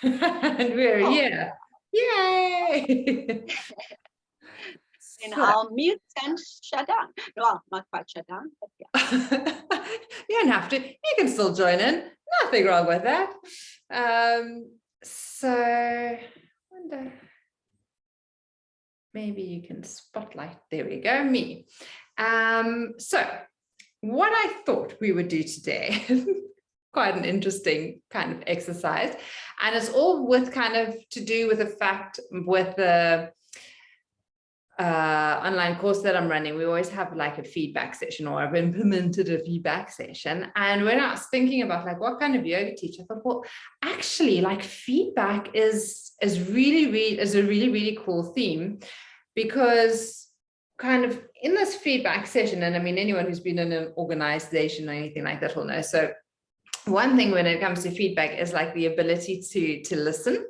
And we're here. Yay! And I'll mute and shut down. Well, not quite shut down, but yeah. You don't have to. You can still join in. Nothing wrong with that. So I wonder, maybe you can spotlight. There we go, me. So what I thought we would do today, quite an interesting kind of exercise, and it's all with kind of to do with the fact with the online course that I'm running. We always have like a feedback session, or I've implemented a feedback session. And when I was thinking about like what kind of yoga teach, I thought, well, actually, like feedback is a really cool theme, because kind of in this feedback session, and I mean, anyone who's been in an organization or anything like that will know. So one thing when it comes to feedback is like the ability to listen,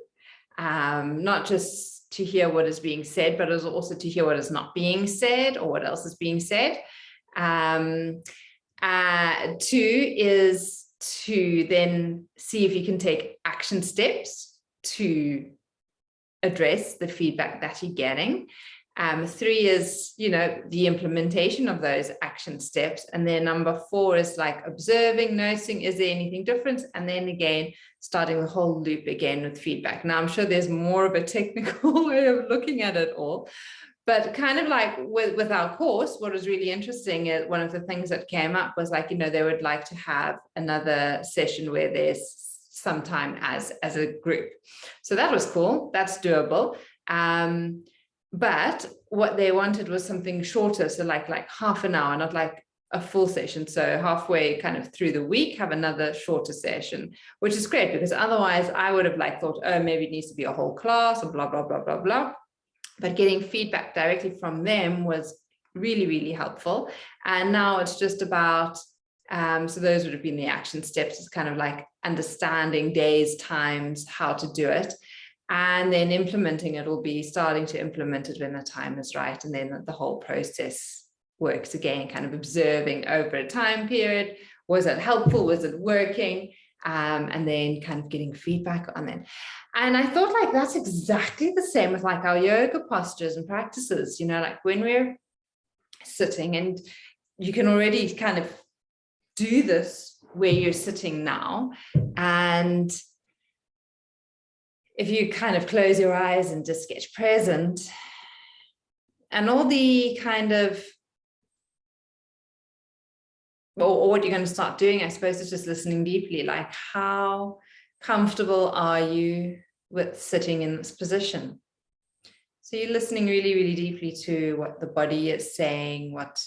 not just to hear what is being said, but also to hear what is not being said or what else is being said. Two is to then see if you can take action steps to address the feedback that you're getting. Three is, the implementation of those action steps. And then number four is like observing, noticing, is there anything different? And then again, starting the whole loop again with feedback. Now, I'm sure there's more of a technical way of looking at it all, but kind of like with our course, what was really interesting is one of the things that came up was like, they would like to have another session where there's some time as a group. So that was cool. That's doable. But what they wanted was something shorter. So like half an hour, not like a full session. So halfway kind of through the week, have another shorter session, which is great, because otherwise I would have like thought, oh, maybe it needs to be a whole class or blah, blah, blah, blah, blah. But getting feedback directly from them was really, really helpful. And now it's just about, so those would have been the action steps. It's kind of like understanding days, times, how to do it. And then implementing it will be starting to implement it when the time is right. And then the whole process works again, kind of observing over a time period. Was it helpful? Was it working? And then kind of getting feedback on it. And I thought like that's exactly the same with like our yoga postures and practices, like when we're sitting, and you can already kind of do this where you're sitting now. And if you kind of close your eyes and just get present, and all the kind of, or what you're going to start doing, I suppose, is just listening deeply, like how comfortable are you with sitting in this position? So you're listening really, really deeply to what the body is saying, what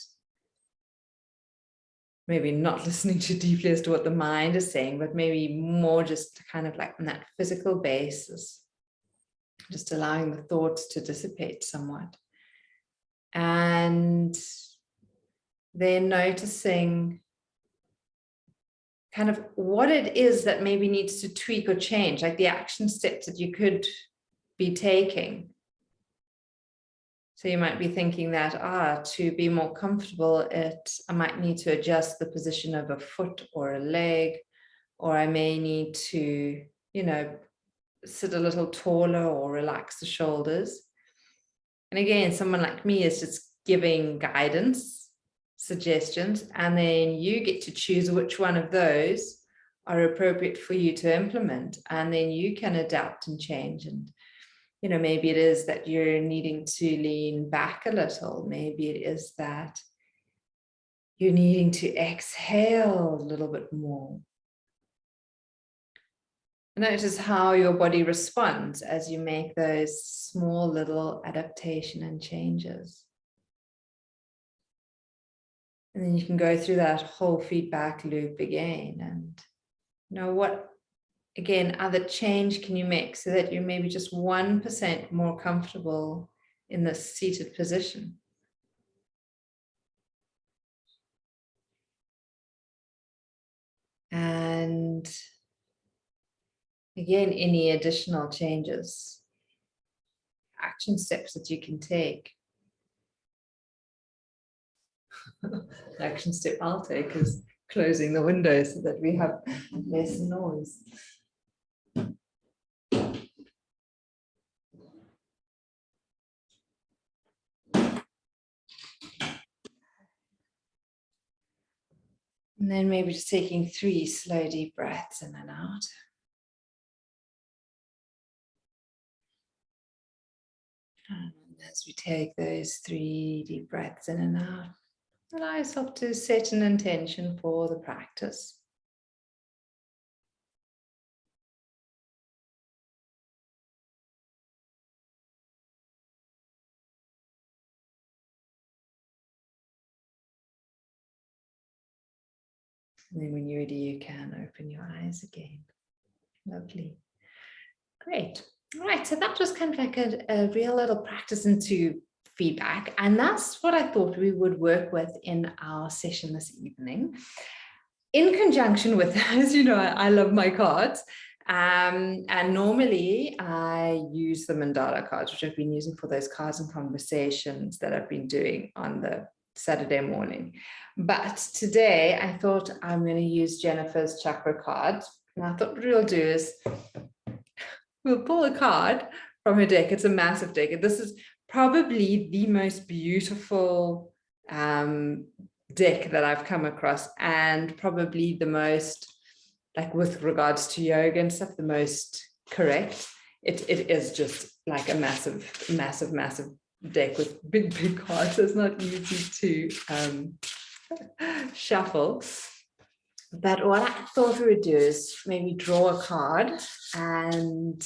maybe not listening too deeply as to what the mind is saying, but maybe more just kind of like on that physical basis, just allowing the thoughts to dissipate somewhat. And then noticing kind of what it is that maybe needs to tweak or change, like the action steps that you could be taking. So you might be thinking that, to be more comfortable, I might need to adjust the position of a foot or a leg, or I may need to, sit a little taller or relax the shoulders. And again, someone like me is just giving guidance, suggestions, and then you get to choose which one of those are appropriate for you to implement. And then you can adapt and change. And maybe it is that you're needing to lean back a little. Maybe it is that you're needing to exhale a little bit more. Notice how your body responds as you make those small little adaptation and changes. And then you can go through that whole feedback loop again, and what again, other change can you make so that you're maybe just 1% more comfortable in this seated position? And again, any additional changes, action steps that you can take. The action step I'll take is closing the window so that we have less noise. And then maybe just taking 3 slow, deep breaths in and out. And as we take those 3 deep breaths in and out, allow yourself to set an intention for the practice. And then when you're ready, you can open your eyes again. Lovely. Great. All right, so that was kind of like a real little practice into feedback. And that's what I thought we would work with in our session this evening. In conjunction with, as you know, I love my cards. And normally I use the mandala cards, which I've been using for those cards and conversations that I've been doing on the Saturday morning. But today I thought I'm going to use Jennifer's Chakra card. And I thought what we'll do is we'll pull a card from her deck. It's a massive deck. This is probably the most beautiful deck that I've come across, and probably the most, like with regards to yoga and stuff, the most correct. It is just like a massive deck with big cards. It's not easy to shuffle. But what I thought we would do is maybe draw a card and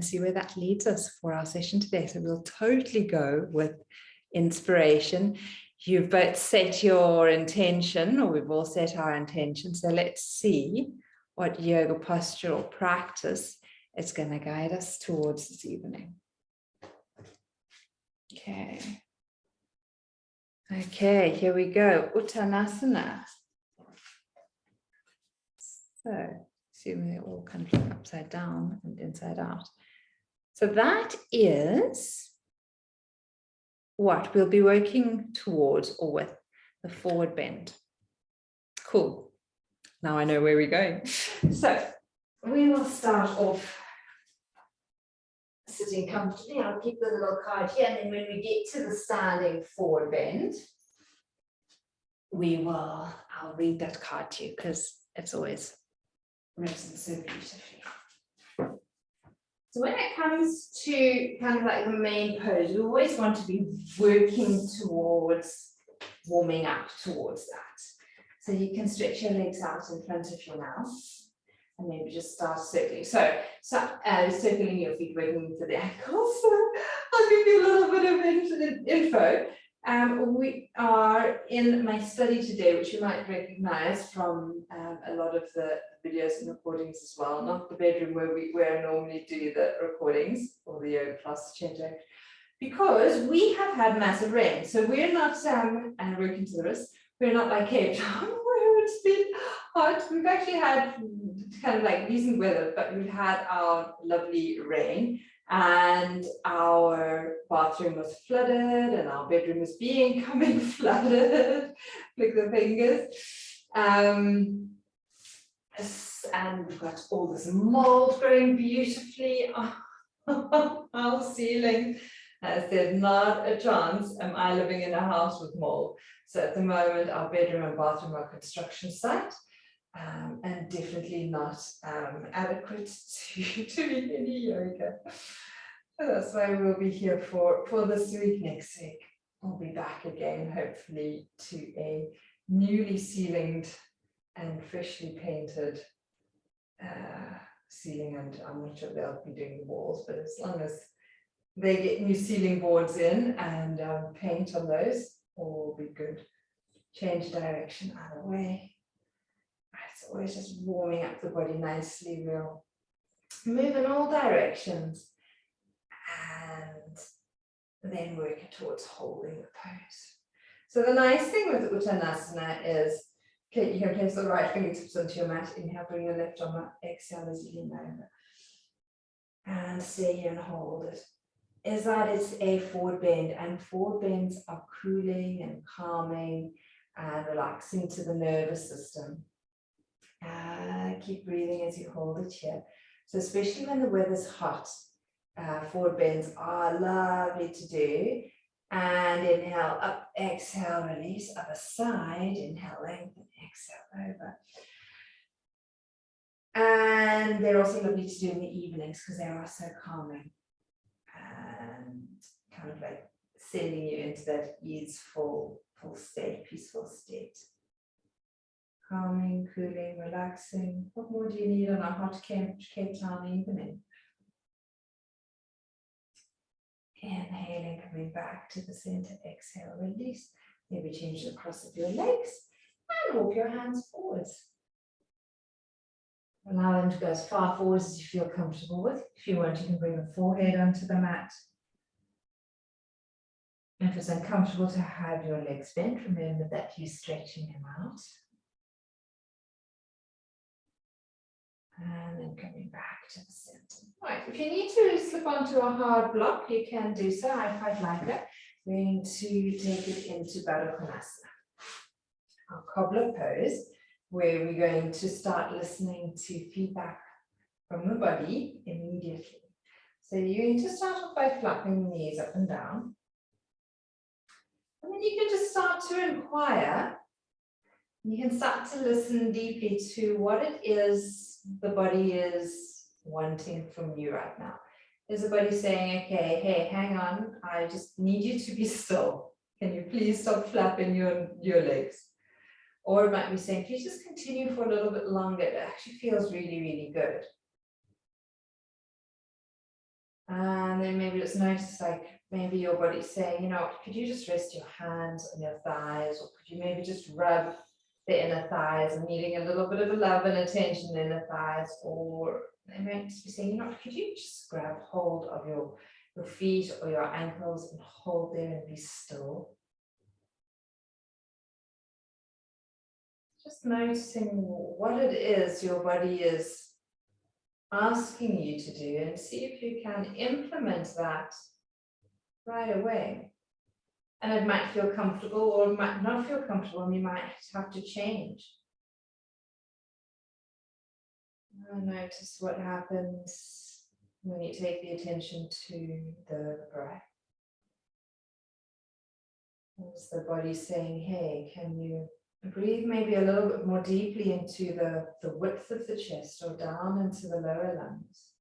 see where that leads us for our session today. So we'll totally go with inspiration. You've both set your intention, or we've all set our intention. So let's see what yoga postural practice is going to guide us towards this evening. Okay, here we go. Uttanasana. So, assuming they're all kind of upside down and inside out. So that is what we'll be working towards, or with, the forward bend. Cool. Now I know where we're going. So we will start off sitting comfortably. I'll keep the little card here, and then when we get to the standing forward bend, I'll read that card to you because it's always written so beautifully. So when it comes to kind of like the main pose, we always want to be working towards warming up towards that. So you can stretch your legs out in front of you now, and maybe just start circling. So circling your feet, working to the ankles. So I'll give you a little bit of info. We are in my study today, which you might recognize from a lot of the videos and recordings as well, not the bedroom where I normally do the recordings or the yoga class change out, because we have had massive rain. So we're not, and working to the wrist, we're not like Cape Town where it's been hot. We've actually had kind of like decent weather, but we've had our lovely rain. And our bathroom was flooded, and our bedroom was becoming flooded. Click the fingers. And we've got all this mold growing beautifully on our ceiling. I said, not a chance am I living in a house with mold. So at the moment, our bedroom and bathroom are construction site. And definitely not adequate to doing any yoga. So that's why we'll be here for this week. Next week, we'll be back again, hopefully, to a newly ceilinged and freshly painted ceiling. And I'm not sure they'll be doing the walls, but as long as they get new ceiling boards in and paint on those, all will be good. Change direction out of the way. It's always just warming up the body nicely. We'll move in all directions and then working towards holding the pose. So the nice thing with Uttanasana is, okay, you can place the right fingertips onto your mat. Inhale, bring your left arm up. Exhale as you lean over. And stay here and hold it. Is that it's a forward bend, and forward bends are cooling and calming and relaxing to the nervous system. Keep breathing as you hold it here. So especially when the weather's hot, forward bends are lovely to do And inhale up, exhale, release, other side, inhale, lengthen, exhale, over. And they're also lovely to do in the evenings because they are so calming and kind of like sending you into that easeful, full state, peaceful state. Calming, cooling, relaxing. What more do you need on a hot Cape Town evening? Inhaling, coming back to the center, exhale, release. Maybe change the cross of your legs and walk your hands forwards. Allow them to go as far forwards as you feel comfortable with. If you want, you can bring the forehead onto the mat. If it's uncomfortable to have your legs bent, remember that you're stretching them out. And then coming back to the center. Right, if you need to slip onto a hard block, you can do so. I quite like that. We're going to take it into Uttanasana, our cobbler pose, where we're going to start listening to feedback from the body immediately. So you're going to start off by flapping the knees up and down. And then you can just start to inquire. You can start to listen deeply to what it is the body is wanting from you right now. Is the body saying, okay, hey, hang on, I just need you to be still. Can you please stop flapping your legs? Or it might be saying, please just continue for a little bit longer. It actually feels really, really good. And then maybe just notice, like, maybe your body's saying, you know, could you just rest your hands on your thighs? Or could you maybe just rub the inner thighs and needing a little bit of love and attention in the thighs? Or they might just be saying, you know, could you just grab hold of your feet or your ankles and hold there and be still? Just noticing what it is your body is asking you to do and see if you can implement that right away. And it might feel comfortable or it might not feel comfortable and you might have to change. And notice what happens when you take the attention to the breath. Is the body saying, hey, can you breathe maybe a little bit more deeply into the width of the chest or down into the lower lungs?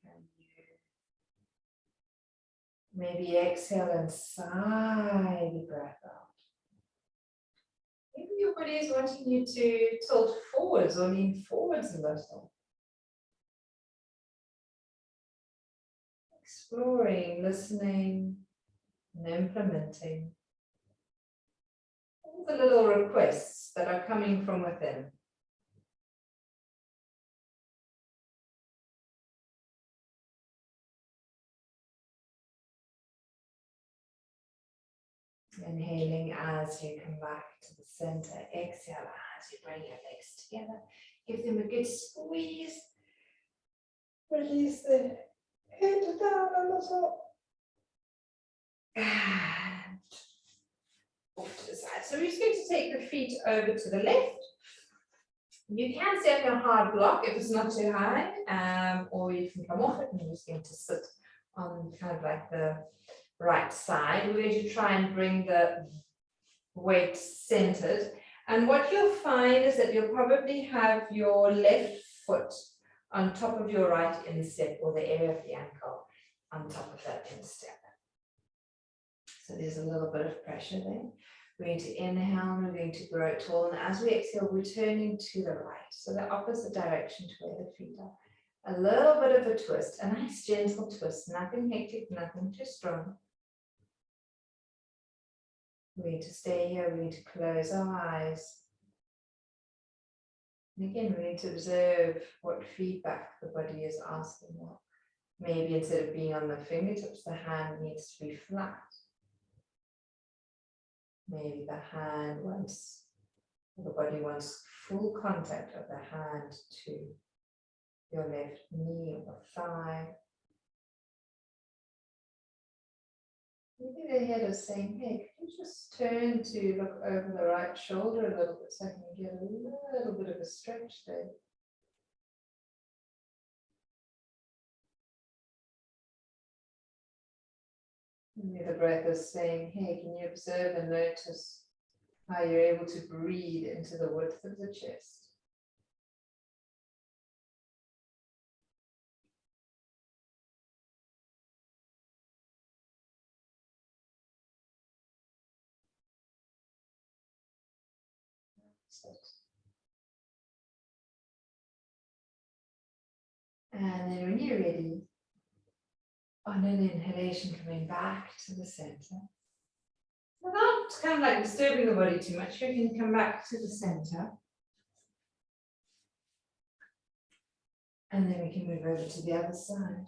Can you maybe exhale and sigh the breath out? Maybe your body is wanting you to tilt forwards or lean forwards a little. Exploring, listening, and implementing all the little requests that are coming from within. Inhaling as you come back to the center. Exhale as you bring your legs together. Give them a good squeeze. Release the head down a little. And off to the side. So we're just going to take the feet over to the left. You can set a hard block if it's not too high, or you can come off it and you're just going to sit on kind of like the right side. We're going to try and bring the weight centered. And what you'll find is that you'll probably have your left foot on top of your right instep, or the area of the ankle on top of that instep. So there's a little bit of pressure there. We're going to inhale and we're going to grow tall. And as we exhale, we're turning to the right. So the opposite direction to where the feet are. A little bit of a twist, a nice gentle twist, nothing hectic, nothing too strong. We're going to stay here, we're going to close our eyes. And again, we're going to observe what feedback the body is asking for. Maybe instead of being on the fingertips, the hand needs to be flat. Maybe the hand wants, the body wants full contact of the hand to your left knee or thigh. Maybe the head is saying, hey, can you just turn to look over the right shoulder a little bit so I can get a little bit of a stretch there. The breath is saying, hey, can you observe and notice how you're able to breathe into the width of the chest? And then when you're ready, on an inhalation, coming back to the center. Without kind of like disturbing the body too much, you can come back to the center. And then we can move over to the other side.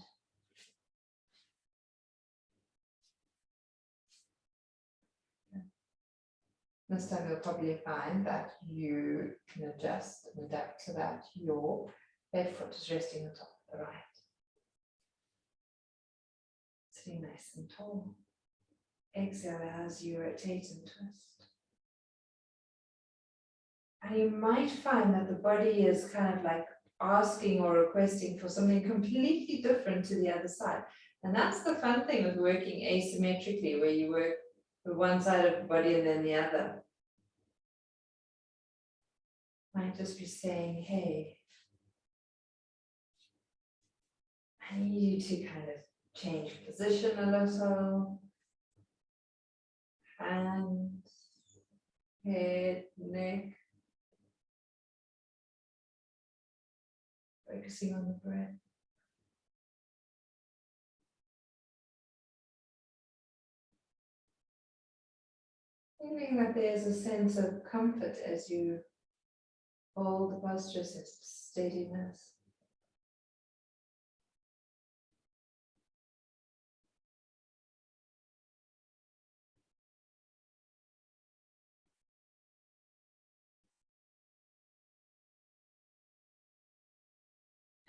This time you'll probably find that you can adjust and adapt to that. Your left foot is resting on top of the right. Sitting nice and tall. Exhale as you rotate and twist. And you might find that the body is kind of like asking or requesting for something completely different to the other side. And that's the fun thing with working asymmetrically, where you work with one side of the body and then the other. Might just be saying, hey, I need you to kind of change position a little. Hands, head, neck. Focusing on the breath. Feeling that there's a sense of comfort as you hold the posture, steadiness.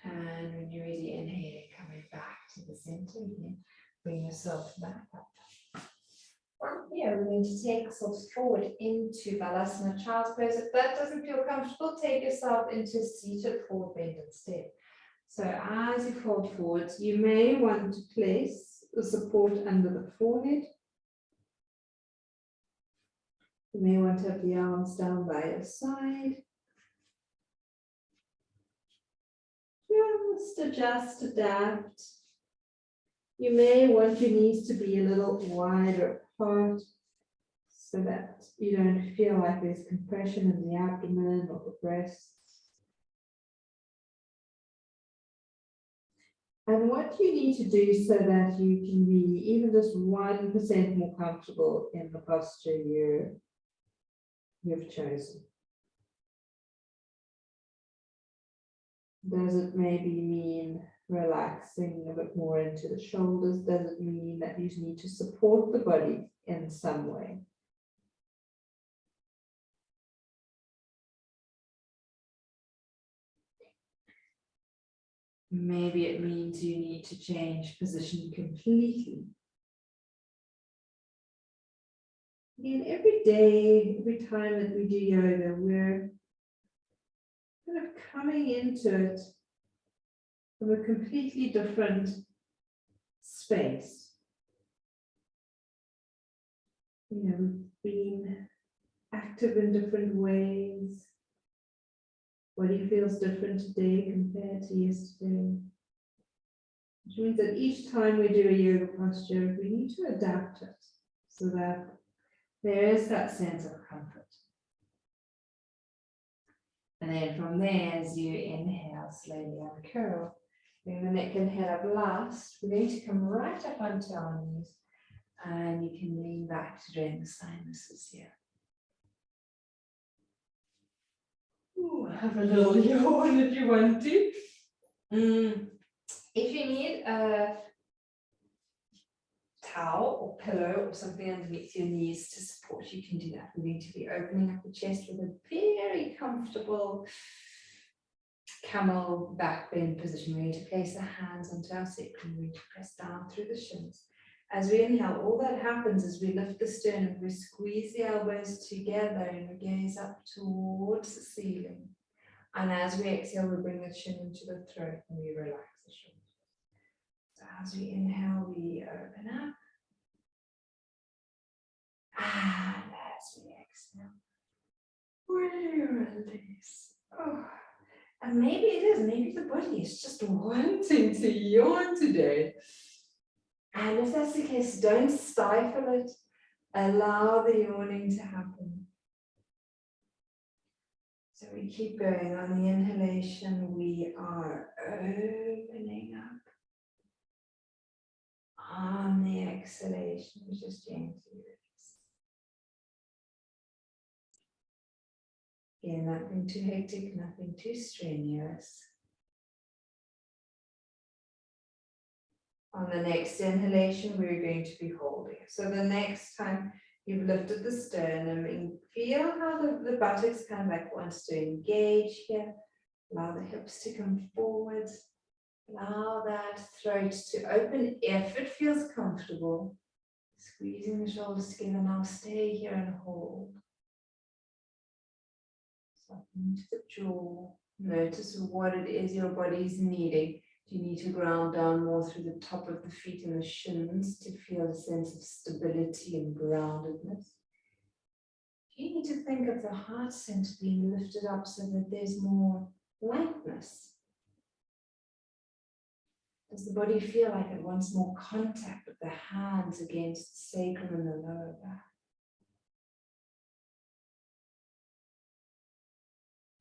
And when you're ready, inhaling, coming back to the center again. Bring yourself back up. Yeah, we're going to take ourselves forward into Balasana Child's Pose. If that doesn't feel comfortable, take yourself into seated forward bend instead. So as you fold forward, you may want to place the support under the forehead. You may want to have the arms down by your side. Just adjust, adapt. You may want your knees to be a little wider apart so that you don't feel like there's compression in the abdomen or the breasts. And what you need to do so that you can be even just 1% more comfortable in the posture you've chosen. Does it maybe mean relaxing a bit more into the shoulders? Does it mean that you need to support the body in some way? Maybe it means you need to change position completely. Again, every day, every time that we do yoga, we're kind of coming into it from a completely different space. You know, we've been active in different ways. Body feels different today compared to yesterday. Which means that each time we do a yoga posture, we need to adapt it so that there is that sense of comfort. And then from there, as you inhale, slowly uncurl. Bring the neck and head up last. We're going to come right up onto our knees. And you can lean back to drain the sinuses here. Ooh, have a little yawn if you want to. If you need a towel or pillow or something underneath your knees to support, you can do that. We're going to be opening up the chest with a very comfortable camel back bend position. We're going to place the hands onto our sacrum. We're going to press down through the shins. As we inhale, all that happens is we lift the sternum, we squeeze the elbows together and we gaze up towards the ceiling. And as we exhale, we bring the chin into the throat and we relax the shoulders. So as we inhale, we open up. And as we exhale, we release. Oh. And maybe it is, maybe the body is just wanting to yawn today. And if that's the case, don't stifle it. Allow the yawning to happen. So we keep going. On the inhalation, we are opening up. On the exhalation, we just gently release. Again, nothing too hectic, nothing too strenuous. On the next inhalation, we're going to be holding. So the next time you've lifted the sternum, and feel how the buttocks kind of like wants to engage here. Allow the hips to come forwards. Allow that throat to open if it feels comfortable. Squeezing the shoulders together. Now stay here and hold. Soften to the jaw. Notice what it is your body is needing. Do you need to ground down more through the top of the feet and the shins to feel a sense of stability and groundedness? Do you need to think of the heart center being lifted up so that there's more lightness? Does the body feel like it wants more contact with the hands against the sacrum and the lower back?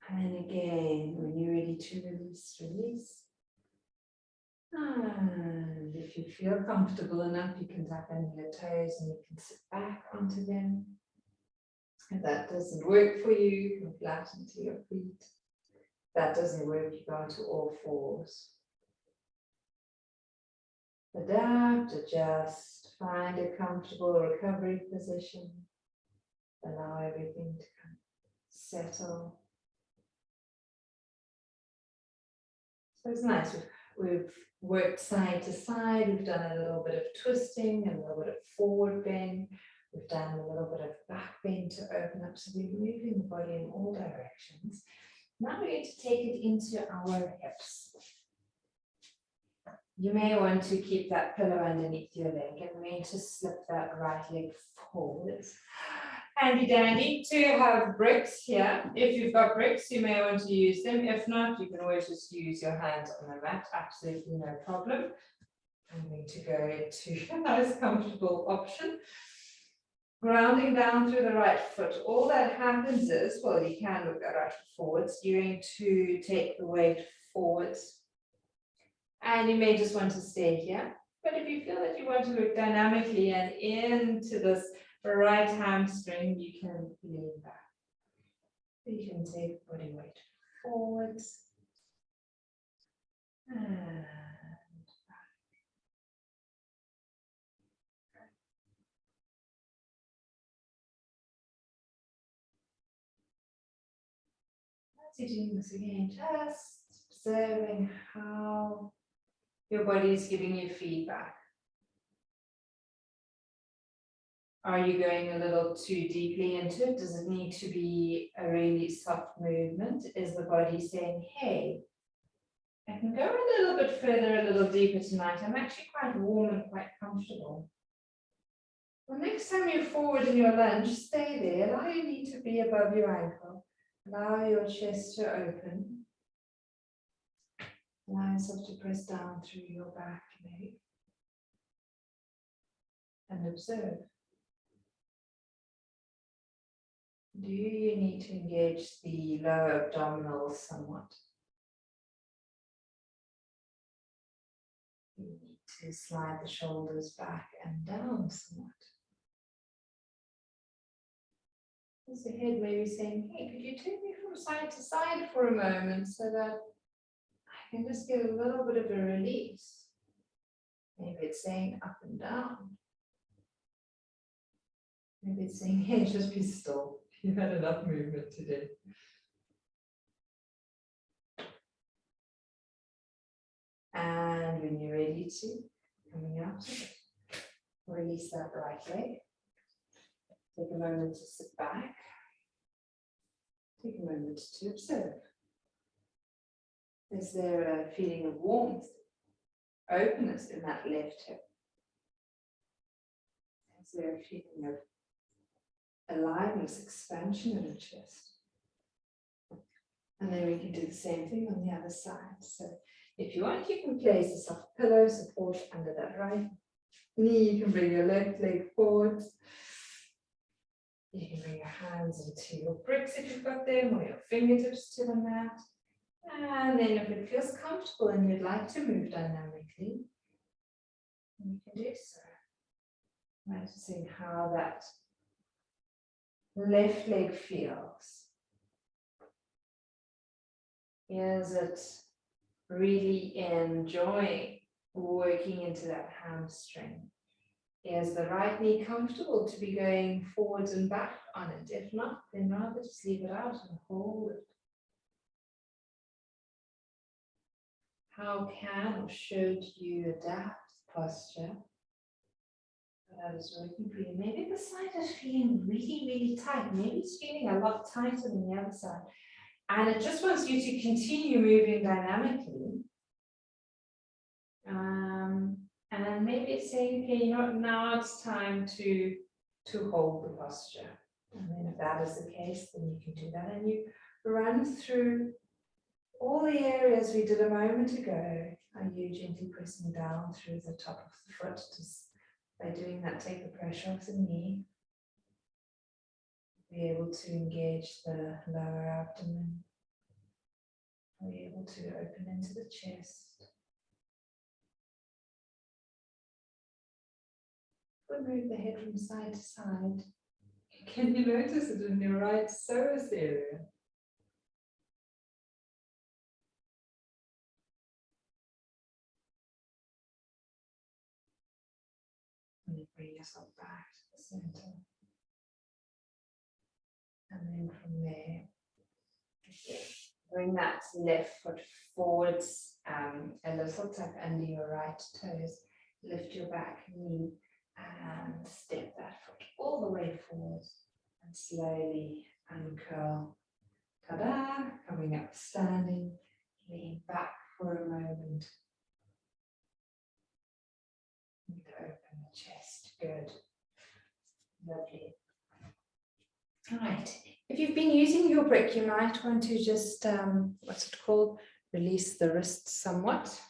And then again, when you're ready to release, release. And if you feel comfortable enough, you can tap into your toes and you can sit back onto them. If that doesn't work for you, you can flatten to your feet. If that doesn't work, you go onto all fours. Adapt, adjust, find a comfortable recovery position. Allow everything to kind of settle. So it's nice. We've worked side to side. We've done a little bit of twisting and a little bit of forward bend. We've done a little bit of back bend to open up. So we're moving the body in all directions. Now we're going to take it into our hips. You may want to keep that pillow underneath your leg and we're going to slip that right leg forwards. Handy dandy to have bricks here. If you've got bricks, you may want to use them. If not, you can always just use your hands on the mat. Absolutely no problem. I'm going to go to a nice comfortable option. Grounding down through the right foot. All that happens is, well, you can look that right foot forwards. You're going to take the weight forwards. And you may just want to stay here. But if you feel that you want to look dynamically and into this right hamstring, you can lean back. You can take body weight forwards and back. As you're doing this again, just observing how your body is giving you feedback. Are you going a little too deeply into it? Does it need to be a really soft movement? Is the body saying, hey, I can go a little bit further, a little deeper tonight. I'm actually quite warm and quite comfortable. Well, next time you're forward in your lunge, stay there. Allow your knee to be above your ankle. Allow your chest to open. Allow yourself to press down through your back leg. And observe. Do you need to engage the lower abdominals somewhat? You need to slide the shoulders back and down somewhat. Is the head maybe saying, hey, could you take me from side to side for a moment so that I can just get a little bit of a release? Maybe it's saying up and down. Maybe it's saying, hey, just be still. You've had enough movement today. And when you're ready to, coming out, release that right leg. Take a moment to sit back. Take a moment to observe. Is there a feeling of warmth, openness in that left hip? Is there a feeling of aliveness, expansion in the chest. And then we can do the same thing on the other side. So if you want, you can place a soft pillow support under that right knee. You can bring your left leg forward. You can bring your hands into your bricks if you've got them, or your fingertips to the mat. And then if it feels comfortable and you'd like to move dynamically, you can do so. Noticing how that left leg feels. Is it really enjoying working into that hamstring? Is the right knee comfortable to be going forwards and back on it? If not, then rather just leave it out and hold it. How can or should you adapt posture that is working for you? Maybe the side is feeling really, really tight. Maybe it's feeling a lot tighter than the other side. And it just wants you to continue moving dynamically. And maybe it's saying, okay, you know what, now it's time to hold the posture. And then if that is the case, then you can do that. And you run through all the areas we did a moment ago. Are you gently pressing down through the top of the foot? Just by doing that, take the pressure off the knee. Be able to engage the lower abdomen. Be able to open into the chest. But move the head from side to side. Can you notice it in your right psoas area? And you bring yourself back to the center. And then from there, bring that left foot forwards, a little tuck under your right toes. Lift your back knee and step that foot all the way forward. And slowly uncurl. Ta-da! Coming up standing. Lean back for a moment. And open the chest. Good. Lovely. All right. If you've been using your brick, you might want to just, what's it called? Release the wrists somewhat.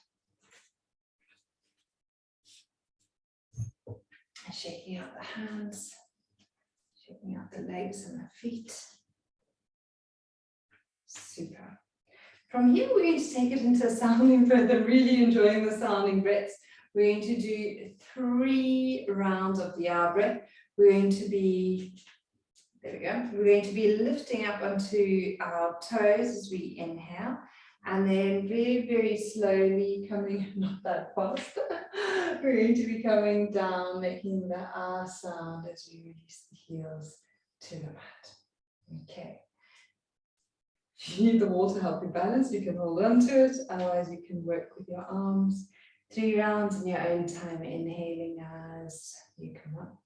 And shaking out the hands. Shaking out the legs and the feet. Super. From here, we're going to take it into a sounding breath. I'm really enjoying the sounding breaths. We're going to do 3 rounds of the hour breath. We're going to be, there we go. We're going to be lifting up onto our toes as we inhale. And then very, very slowly coming, not that fast, we're going to be coming down, making the ah sound as we release the heels to the mat. Okay. If you need the water to help you balance, you can hold on to it. Otherwise, you can work with your arms. 3 rounds in your own time, inhaling as you come up.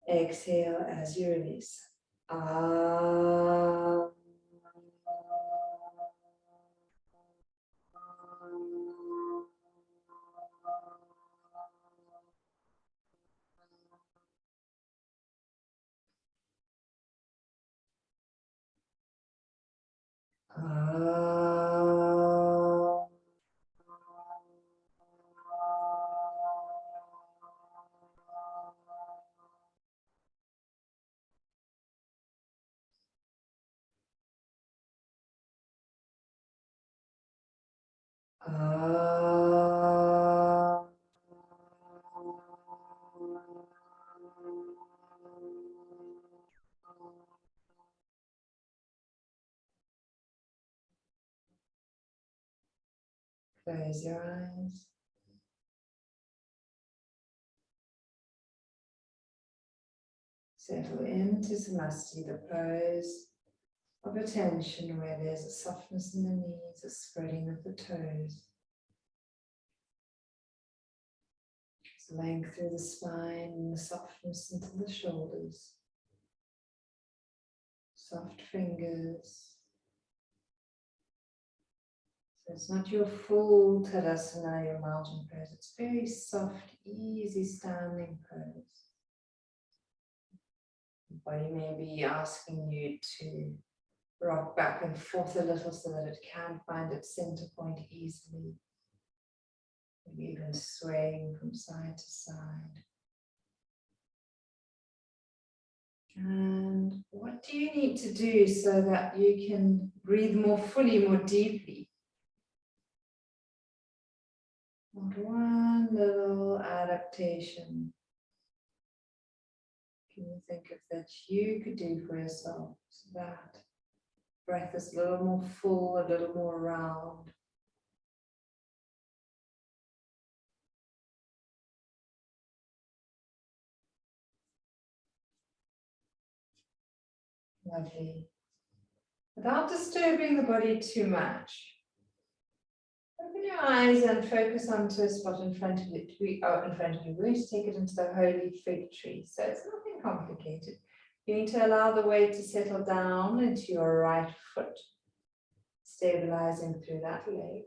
Exhale as you release. Ah. Close your eyes. Settle into Samasthi, the pose of attention where there's a softness in the knees, a spreading of the toes. Length through the spine and the softness into the shoulders. Soft fingers. So it's not your full Tadasana, your mountain pose. It's very soft, easy standing pose. Body may be asking you to rock back and forth a little so that it can find its center point easily. Maybe even swaying from side to side. And what do you need to do so that you can breathe more fully, more deeply? Not one little adaptation. Can you think of that you could do for yourself so that breath is a little more full, a little more round? Lovely. Without disturbing the body too much. Open your eyes and focus onto a spot in front of you. In front of you. We're going to take it into the holy fig tree. So it's nothing complicated. You need to allow the weight to settle down into your right foot, stabilizing through that leg.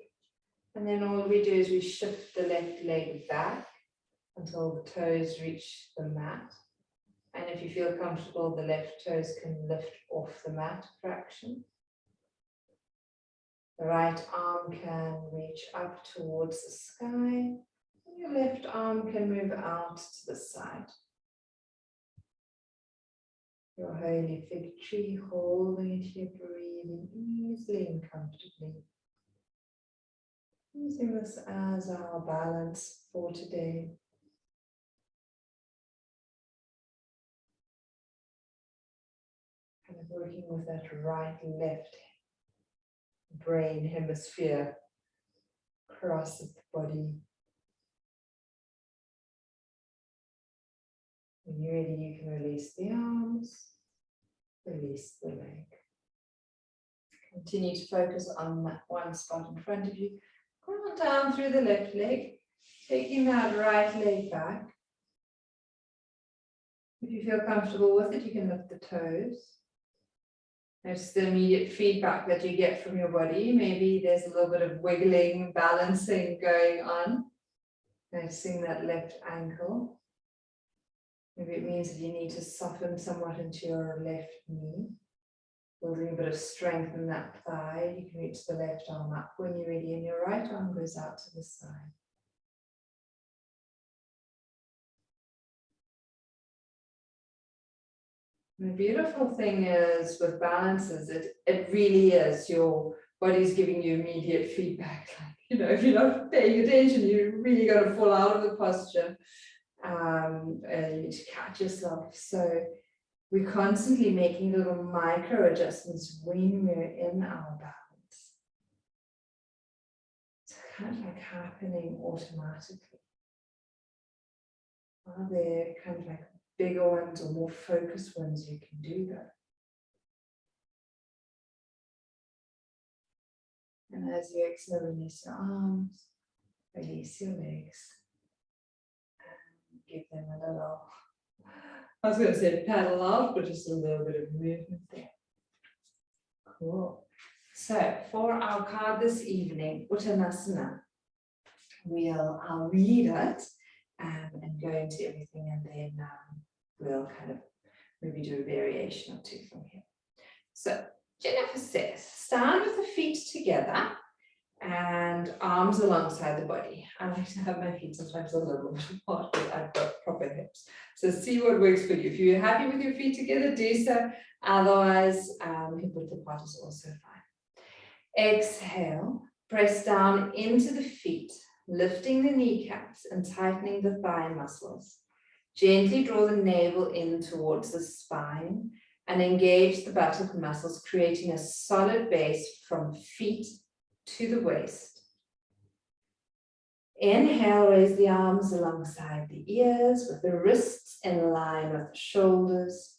And then all we do is we shift the left leg back until the toes reach the mat. And if you feel comfortable, the left toes can lift off the mat a fraction. The right arm can reach up towards the sky. And your left arm can move out to the side. Your holy fig tree, holding it here, breathing easily and comfortably. Using this as our balance for today. Kind of working with that right, left brain hemisphere across the body. When you're ready, you can release the arms, release the leg. Continue to focus on that one spot in front of you. Go on down through the left leg, taking that right leg back. If you feel comfortable with it, you can lift the toes. Notice the immediate feedback that you get from your body. Maybe there's a little bit of wiggling, balancing going on. Noticing that left ankle. Maybe it means that you need to soften somewhat into your left knee. Building a bit of strength in that thigh. You can reach the left arm up when you're ready, and your right arm goes out to the side. The beautiful thing is with balances, it really is your body's giving you immediate feedback. Like, you know, if you're not paying attention, you're really going to fall out of the posture. And you need to catch yourself. So we're constantly making little micro adjustments when we're in our balance. It's kind of like happening automatically. Are there kind of like bigger ones or more focused ones you can do that? And as you exhale, release your arms, release your legs, and give them a little, I was going to say paddle out, but just a little bit of movement there. Cool. So for our card this evening, Uttanasana, I'll read it and go into everything, and then we'll kind of maybe do a variation or two from here. So Jennifer says, stand with the feet together and arms alongside the body. I like to have my feet sometimes a little bit apart, but I've got proper hips. So see what works for you. If you're happy with your feet together, do so. Otherwise, hip width apart is also fine. Exhale, press down into the feet, lifting the kneecaps and tightening the thigh muscles. Gently draw the navel in towards the spine and engage the buttock muscles, creating a solid base from feet to the waist. Inhale, raise the arms alongside the ears with the wrists in line with the shoulders.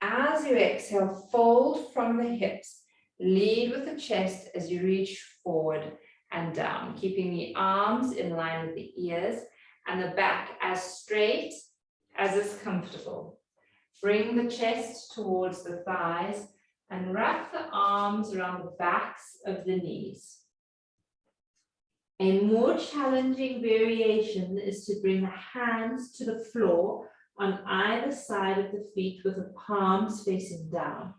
As you exhale, fold from the hips. Lead with the chest as you reach forward and down, keeping the arms in line with the ears and the back as straight as is comfortable. Bring the chest towards the thighs and wrap the arms around the backs of the knees. A more challenging variation is to bring the hands to the floor on either side of the feet with the palms facing down.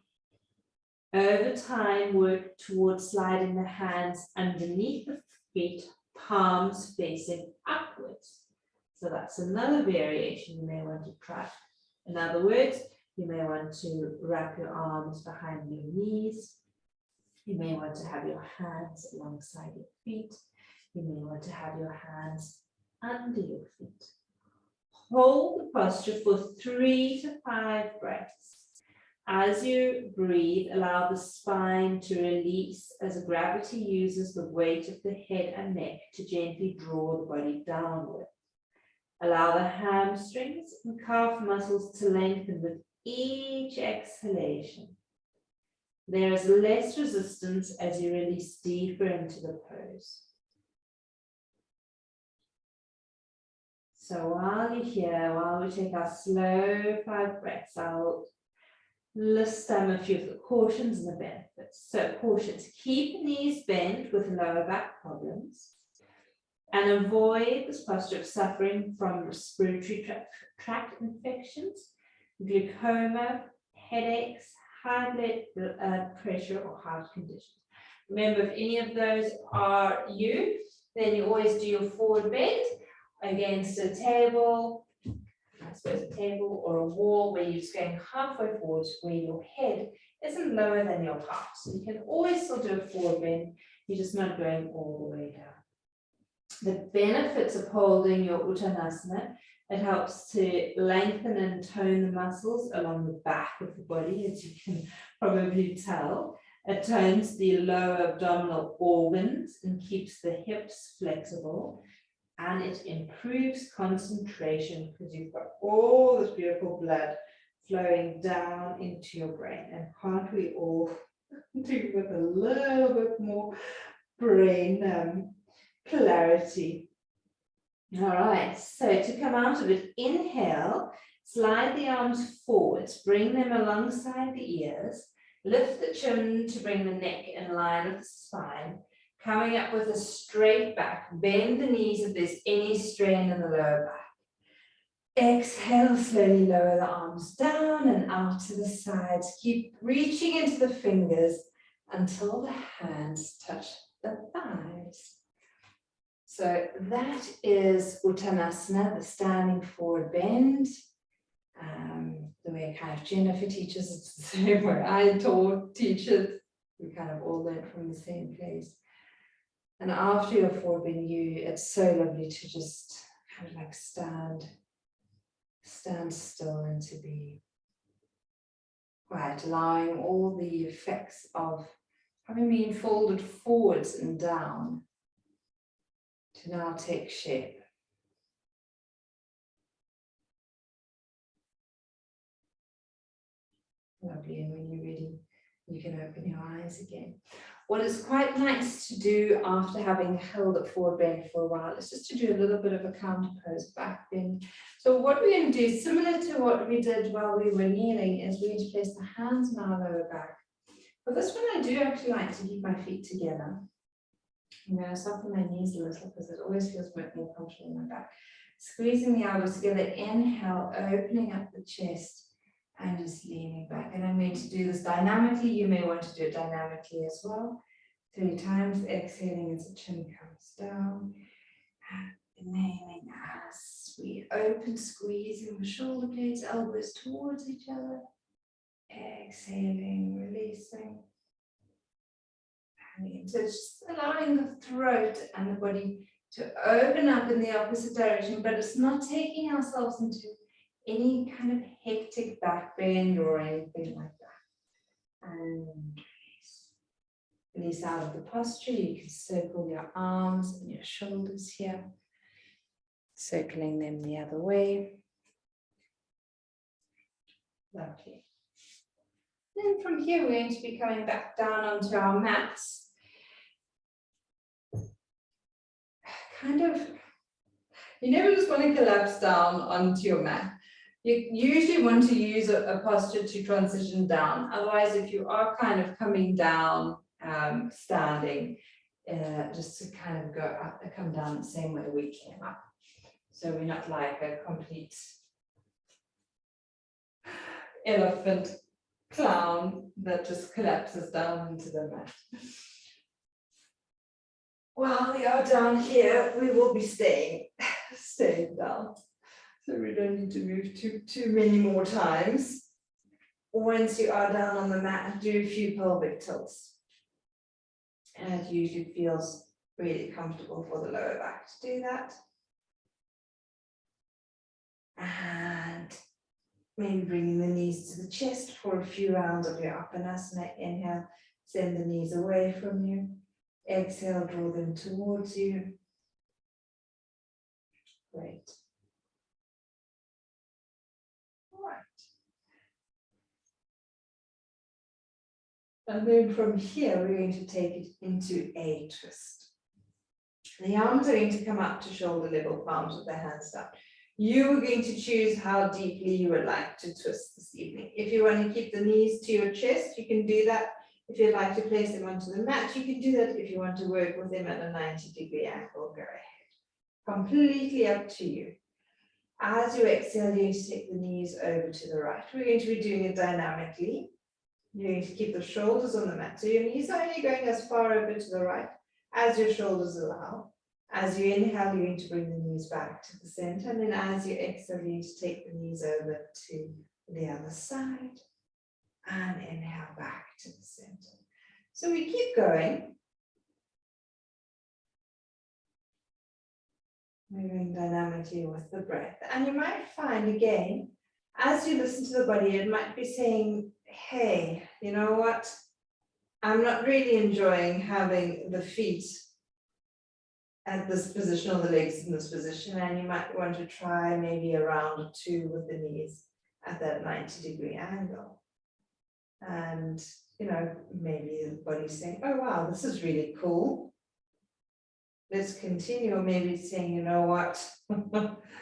Over time, work towards sliding the hands underneath the feet, palms facing upwards. So that's another variation you may want to try. In other words, you may want to wrap your arms behind your knees. You may want to have your hands alongside your feet. You may want to have your hands under your feet. Hold the posture for 3 to 5 breaths. As you breathe, allow the spine to release as gravity uses the weight of the head and neck to gently draw the body downward. Allow the hamstrings and calf muscles to lengthen with each exhalation. There is less resistance as you release deeper into the pose. So while you're here, while we take our slow 5 breaths, I'll list a few of the cautions and the benefits. So cautions: keep the knees bent with lower back problems, and avoid this posture of suffering from respiratory tract infections, glaucoma, headaches, high blood pressure, or heart conditions. Remember, if any of those are you, then you always do your forward bend against a table, I suppose a table or a wall, where you're just going halfway forwards, where your head isn't lower than your heart. So you can always still do a forward bend, you're just not going all the way down. The benefits of holding your Uttanasana: it helps to lengthen and tone the muscles along the back of the body, as you can probably tell. It tones the lower abdominal organs and keeps the hips flexible. And it improves concentration because you've got all this beautiful blood flowing down into your brain. And can't we all do with a little bit more brain clarity? All right, so to come out of it, inhale, slide the arms forwards, bring them alongside the ears, lift the chin to bring the neck in line with the spine. Coming up with a straight back, bend the knees if there's any strain in the lower back. Exhale, slowly lower the arms down and out to the sides. Keep reaching into the fingers until the hands touch the thighs. So that is Uttanasana, the standing forward bend. The way kind of Jennifer teaches, it's the same way I teach it. We kind of all learn from the same place. And after your forward bend, it's so lovely to just kind of like stand still and to be quiet, allowing all the effects of having been folded forwards and down to now take shape. Lovely, and when you're ready, you can open your eyes again. What is quite nice to do after having held it forward bend for a while is just to do a little bit of a counter pose, back bend. So what we're going to do, similar to what we did while we were kneeling, is we're going to place the hands on our lower back. But this one I do actually like to keep my feet together. I'm going to soften my knees a little because it always feels more comfortable in my back. Squeezing the elbows together, inhale, opening up the chest and just leaning back. And I'm going to do this dynamically. You may want to do it dynamically as well. 3 times, exhaling as the chin comes down. And inhaling as we open, squeezing the shoulder blades, elbows towards each other. Exhaling, releasing. So just allowing the throat and the body to open up in the opposite direction, but it's not taking ourselves into any kind of hectic back bend or anything like that. And release. Release out of the posture. You can circle your arms and your shoulders here, circling them the other way. Lovely. Then from here, we're going to be coming back down onto our mats. Kind of, you never just want to collapse down onto your mat. You usually want to use a posture to transition down. Otherwise, if you are kind of coming down, standing, just to kind of go up and come down the same way we came up. So we're not like a complete elephant clown that just collapses down into the mat. While we are down here, we will be staying down. So we don't need to move too many more times. Once you are down on the mat, do a few pelvic tilts. And it usually feels really comfortable for the lower back to do that. And maybe bringing the knees to the chest for a few rounds of your Uttanasana. Inhale, send the knees away from you. Exhale, draw them towards you. Great. All right. And then from here, we're going to take it into a twist. The arms are going to come up to shoulder level, palms with the hands down. You are going to choose how deeply you would like to twist this evening. If you want to keep the knees to your chest, you can do that. If you'd like to place them onto the mat, you can do that. If you want to work with them at a 90-degree angle, go ahead. Completely up to you. As you exhale, you're going to take the knees over to the right. We're going to be doing it dynamically. You're going to keep the shoulders on the mat. So your knees are only going as far over to the right as your shoulders allow. As you inhale, you're going to bring the knees back to the center. And then as you exhale, you're going to take the knees over to the other side. And inhale back to the center. So we keep going. Moving dynamically with the breath. And you might find again, as you listen to the body, it might be saying, hey, you know what? I'm not really enjoying having the feet at this position or the legs in this position. And you might want to try maybe a round or two with the knees at that 90-degree angle. And, you know, maybe the body's saying, oh, wow, this is really cool. Let's continue. Or maybe it's saying, you know what,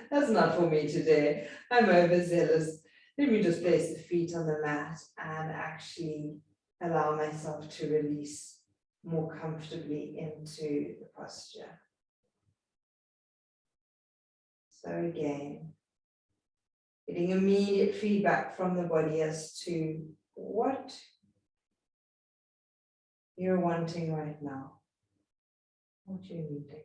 that's not for me today. I'm overzealous. Let me just place the feet on the mat and actually allow myself to release more comfortably into the posture. So again, getting immediate feedback from the body as to what you're wanting right now, what you're needing.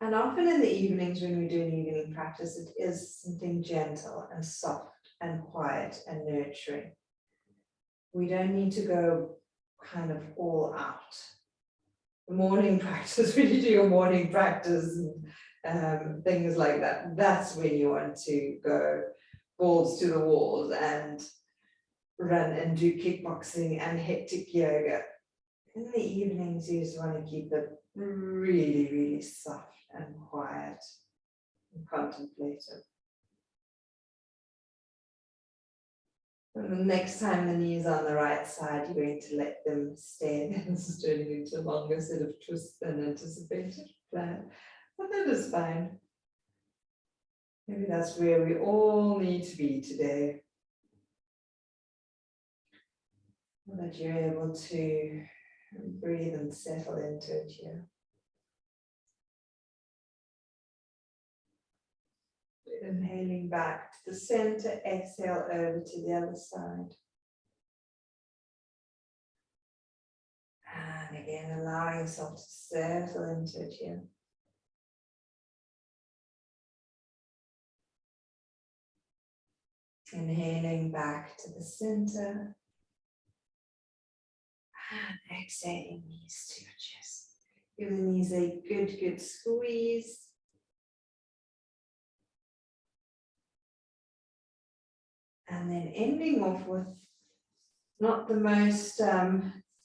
And often in the evenings when we do an evening practice, it is something gentle and soft and quiet and nurturing. We don't need to go kind of all out. The morning practice, when you do your morning practice and things like that, that's when you want to go balls to the walls and run and do kickboxing and hectic yoga. In the evenings, you just want to keep it really, really soft and quiet and contemplative. And the next time the knee is on the right side, you're going to let them stay. This is turning into a longer set of twists than anticipated plan, but that is fine. Maybe that's where we all need to be today. That you're able to breathe and settle into it here. Inhaling back to the center, exhale over to the other side. And again, allowing yourself to settle into it here. Inhaling back to the center. And exhaling, knees to your chest. Give the knees a good squeeze. And then ending off with not the most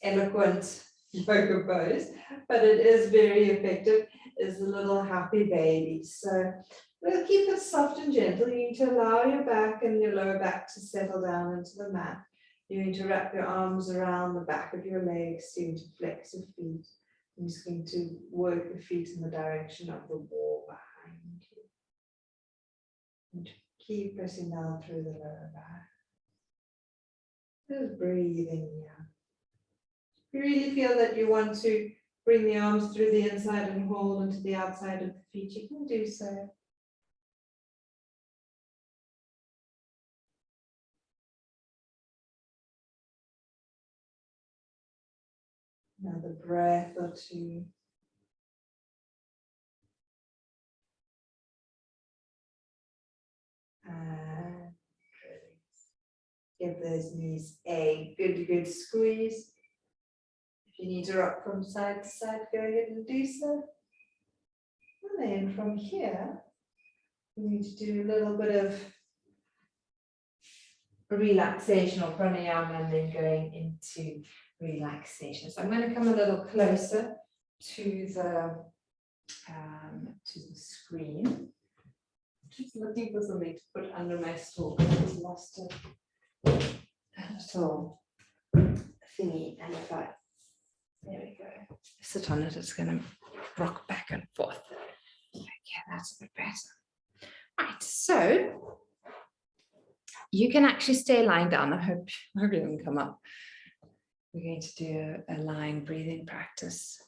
eloquent yoga pose, but it is very effective, is a little happy baby. So we'll keep it soft and gentle. You need to allow your back and your lower back to settle down into the mat. You need to wrap your arms around the back of your legs, so you need to flex your feet. I'm just going to work the feet in the direction of the wall behind you. And keep pressing down through the lower back. Just breathing here. If you really feel that you want to bring the arms through the inside and hold into the outside of the feet, you can do so. Another breath or two. And release. Give those knees a good squeeze. If you need to rock from side to side, go ahead and do so. And then from here, we need to do a little bit of relaxation or pranayama and then going into relaxation. So I'm going to come a little closer to the screen. Just looking for something to put under my stool. I just lost a little thingy, and if I, there we go, sit on it, it's going to rock back and forth. Okay, that's a bit better. Right, so you can actually stay lying down. I hope you didn't come up. We're going to do a lying breathing practice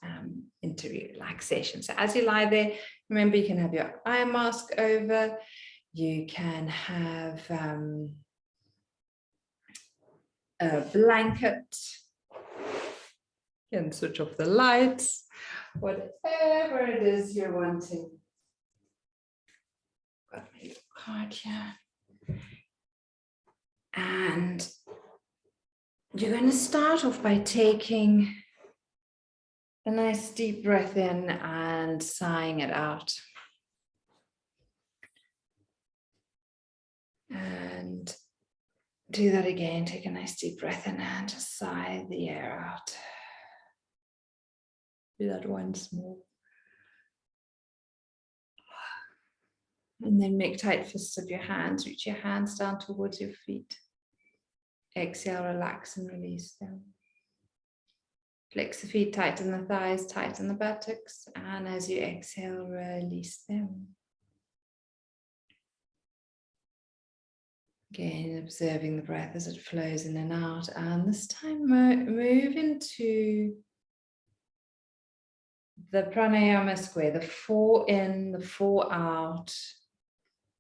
into relaxation. So as you lie there, remember you can have your eye mask over. You can have a blanket. You can switch off the lights. Whatever it is you're wanting. Got my little card here. And you're going to start off by taking a nice deep breath in and sighing it out. And do that again. Take a nice deep breath in and just sigh the air out. Do that once more. And then make tight fists of your hands. Reach your hands down towards your feet. Exhale, relax and release them. Flex the feet, tighten the thighs, tighten the buttocks, and as you exhale, release them. Again, observing the breath as it flows in and out, and this time move into the pranayama square, the 4 in, the 4 out.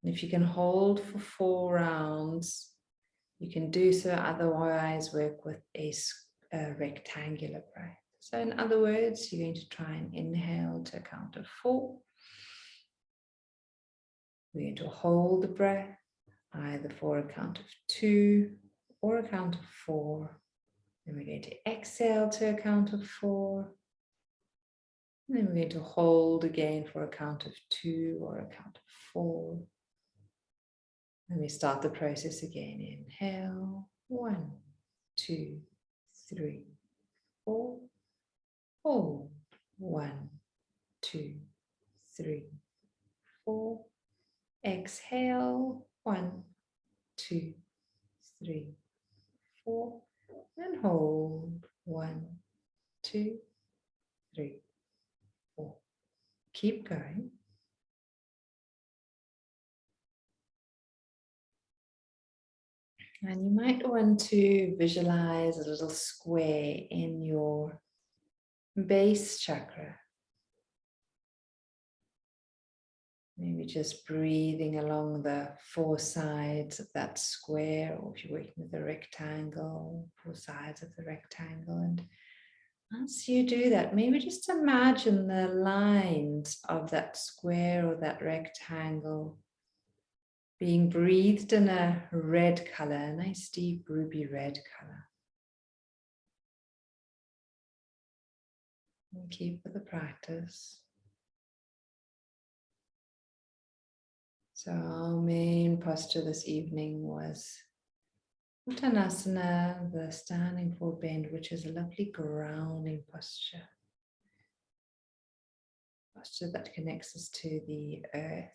And if you can hold for 4 rounds, you can do so, otherwise work with a rectangular breath. So in other words, you're going to try and inhale to a count of 4. We're going to hold the breath either for a count of 2 or a count of 4. Then we're going to exhale to a count of 4. And then we're going to hold again for a count of 2 or a count of 4. And we start the process again. Inhale, 1, 2, 3, 4. Hold, 1, 2, 3, 4. Exhale, 1, 2, 3, 4. And hold, 1, 2, 3, 4. Keep going. And you might want to visualize a little square in your base chakra. Maybe just breathing along the 4 sides of that square, or if you're working with a rectangle, 4 sides of the rectangle. And as you do that, maybe just imagine the lines of that square or that rectangle being breathed in a red color, a nice deep ruby red color. And keep with the practice. So our main posture this evening was Uttanasana, the standing forward bend, which is a lovely grounding posture. Posture that connects us to the earth.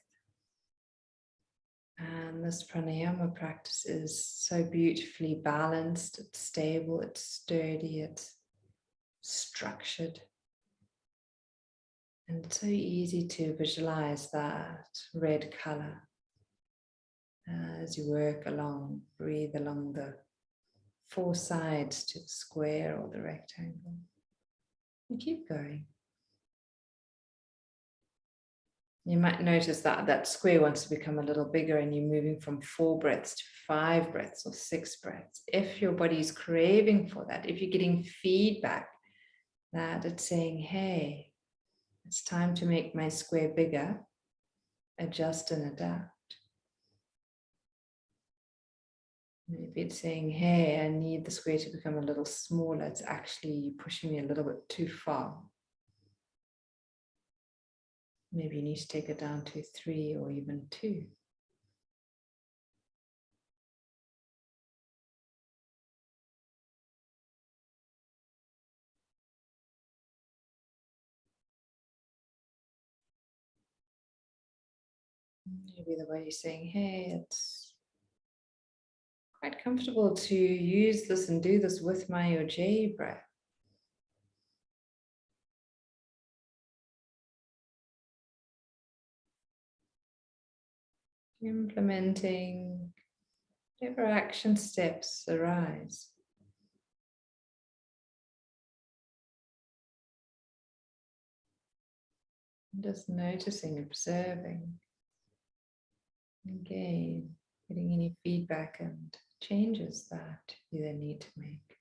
And this pranayama practice is so beautifully balanced, it's stable, it's sturdy, it's structured. And it's so easy to visualize that red color as you work along, breathe along the 4 sides to the square or the rectangle. And keep going. You might notice that that square wants to become a little bigger and you're moving from 4 breaths to 5 breaths or 6 breaths. If your body is craving for that, if you're getting feedback that it's saying, hey, it's time to make my square bigger, adjust and adapt. Maybe it's saying, hey, I need the square to become a little smaller. It's actually pushing me a little bit too far. Maybe you need to take it down to 3 or even 2. Maybe the way you're saying, hey, it's quite comfortable to use this and do this with my Ujjayi breath. Implementing whatever action steps arise. Just noticing, observing. Again, getting any feedback and changes that you then need to make.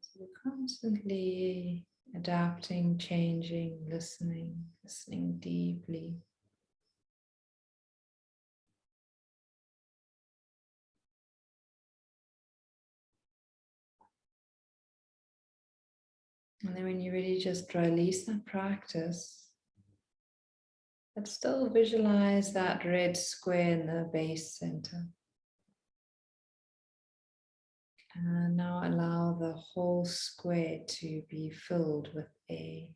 So we're constantly adapting, changing, listening deeply. And then when you really just release that practice, but still visualize that red square in the base center. And now allow the whole square to be filled with a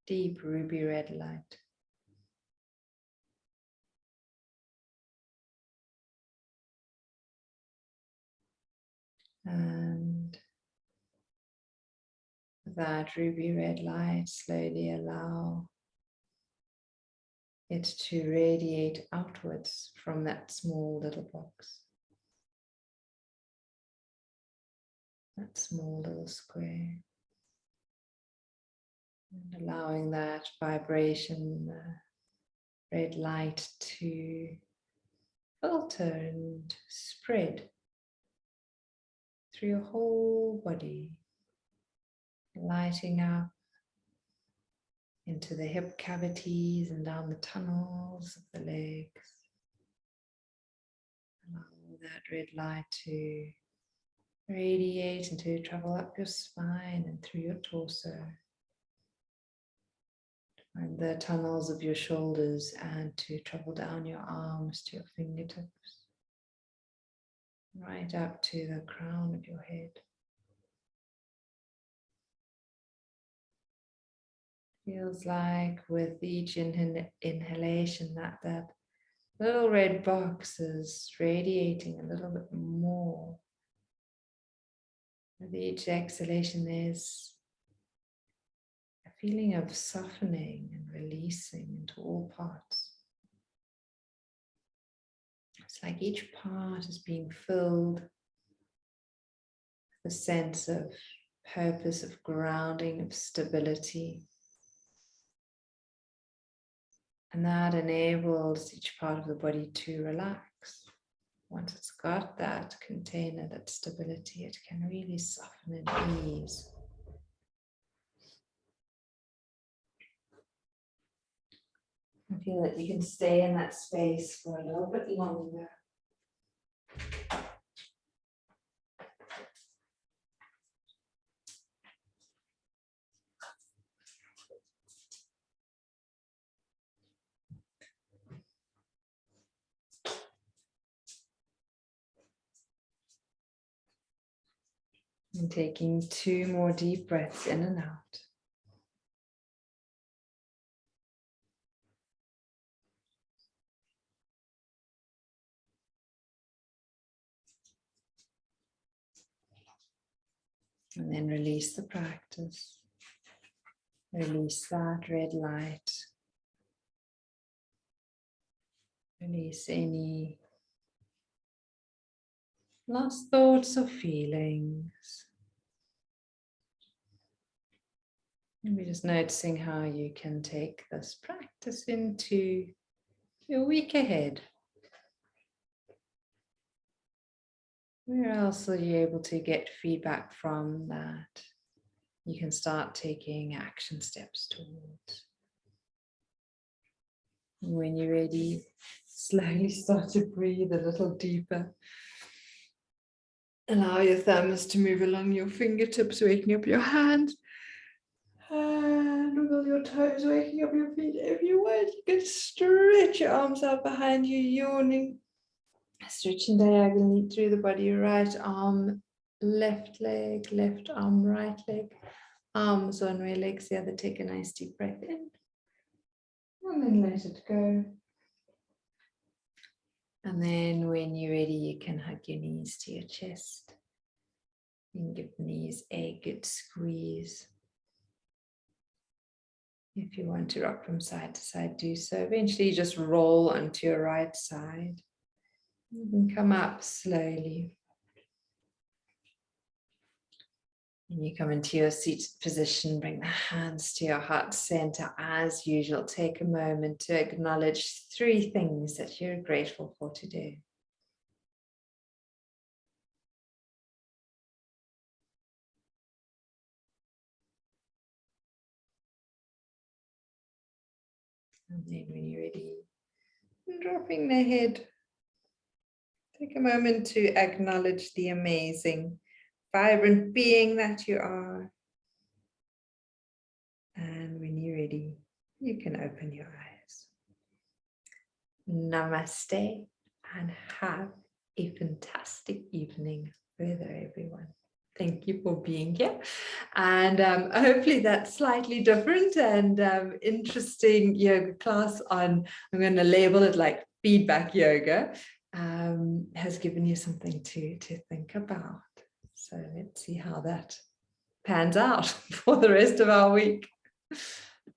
deep ruby red light. And that ruby red light, slowly allow it to radiate outwards from that small little box. That small little square. And allowing that vibration, the red light to filter and spread through your whole body, lighting up into the hip cavities and down the tunnels of the legs. Allow that red light to radiate and to travel up your spine and through your torso. And the tunnels of your shoulders and to travel down your arms to your fingertips. Right up to the crown of your head. Feels like with each inhalation that little red box is radiating a little bit more. With each exhalation, there's a feeling of softening and releasing into all parts. It's like each part is being filled with a sense of purpose, of grounding, of stability. And that enables each part of the body to relax. Once it's got that container, that stability, it can really soften and ease. I feel that you can stay in that space for a little bit longer. And taking 2 more deep breaths in and out. And then release the practice. Release that red light. Release any lost thoughts or feelings. Maybe just noticing how you can take this practice into your week ahead. Where else are you able to get feedback from that you can start taking action steps towards? When you're ready, slowly start to breathe a little deeper. Allow your thumbs to move along your fingertips, waking up your hands. And wiggle your toes, waking up your feet. If you want, you can stretch your arms out behind you, yawning. Stretching diagonally through the body, right arm, left leg, left arm, right leg. Arms one way, legs the other. Take a nice deep breath in. And then let it go. And then when you're ready, you can hug your knees to your chest. You can give the knees a good squeeze. If you want to rock from side to side, do so. Eventually, just roll onto your right side. You can come up slowly. And you come into your seated position, bring the hands to your heart center as usual. Take a moment to acknowledge 3 things that you're grateful for today. And then when you're ready, dropping the head, take a moment to acknowledge the amazing, vibrant being that you are. And when you're ready, you can open your eyes. Namaste and have a fantastic evening further, everyone. Thank you for being here. And hopefully that's slightly different and interesting yoga class on, I'm going to label it like feedback yoga, has given you something to think about. So let's see how that pans out for the rest of our week.